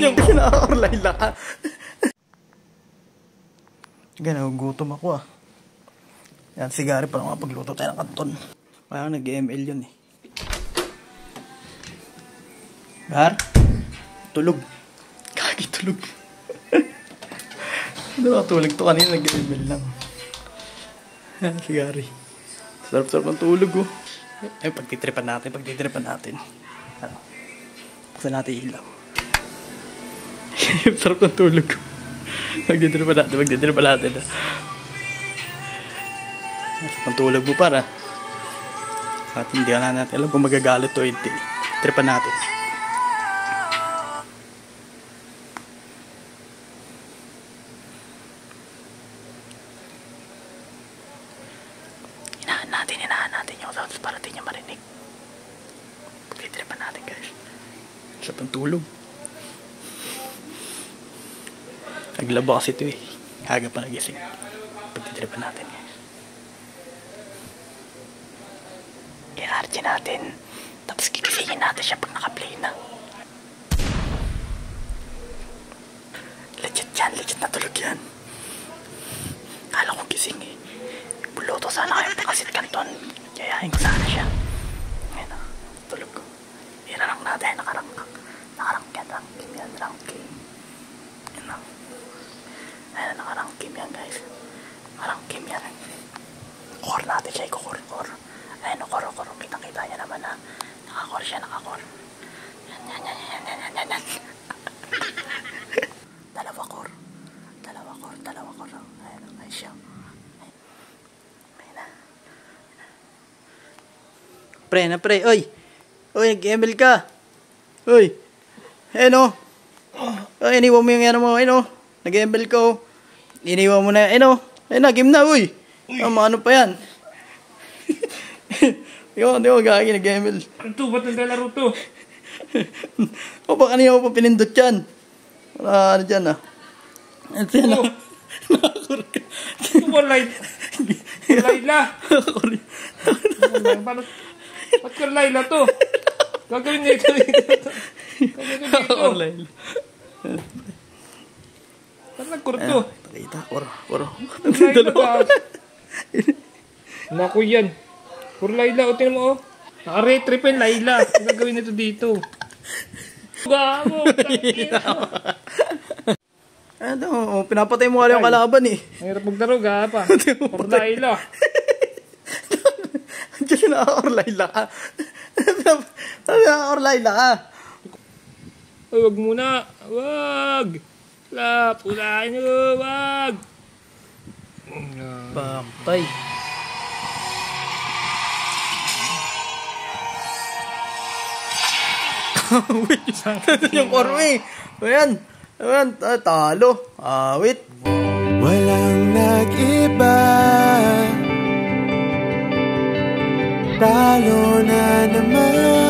Yung kina-orlay lahat. Nagugutom ako ah. Yan, sigari pa lang pagluto tayo ng kanton. Parang nag-ML yun eh. Gar? Tulog. Kakitulog. Ano nakatulog to kanina, nag-ML lang. Yan, sigari. Sarap-sarap ng tulog oh. Ay, pagtitripan natin. Ano? Buksan natin ilaw. Sarap ng tulog ko. Magtitripan natin. Ang tulog mo para. At hindi na natin alam kung magagalit o hindi. Tripan natin. Inahan natin yung sounds para di niya marinig. Pagtitripan natin guys. Sarap ng tulog. Naglaba kasi ito eh. Haga pa nagising. Pagtitripan natin guys. I-RG natin. Tapos gigisingin natin siya pag naka-play na. Legit yan. Legit na tulog yan. Kala ko gising eh. Buluto sana kayo pakasit kanton. Yayain ko sana siya. Ngayon o. Tulog ko. Irarang natin. Nakarangkak. Ranking yan. Ranking. Yan o. Ayun, nakarangkim yan guys. Nakarangkim yan. Core natin siya. Core. Ayun o, core. Kitang-kita niya naman na. Nakacore siya. Yan. Dalawa core. Ayun siya. Ayun na. Pre. Oy, nag-ML ka. Oy. Ayun o. Ay, iniwan mo yung ano mo. Ayun o. Nag-ML ka o. Iniwan mo na. Ayun o. Ayun na, game na. Uy. Ano pa yan? Di ko gagi nag-ML. Ito, ba't naglalaro to? O ba kanina mo pa pinindot yan? Ano dyan ah? Ito yan ah. Nakakur ka. Ito ba Layla? Ba't ka Layla to? Gagawin niya ito. Nakakur Layla. Ba't nagkur to? Pakita, kuro. Naku yan. Puro Layla, o tingnan mo o. Naka-retripin Layla. Ang gagawin nito dito. Gamo! Ano, pinapatay mo nga yung kalaban eh. Mahirap maglaro, pa. Puro Layla. Diyan naka-Layla ka. Naka-Layla ka. Ay, wag muna. Wag! Unahin nyo, wag! Paktay. Wait, yung koro eh. Ayan, talo. Wait. Walang nag-iba, talo na naman.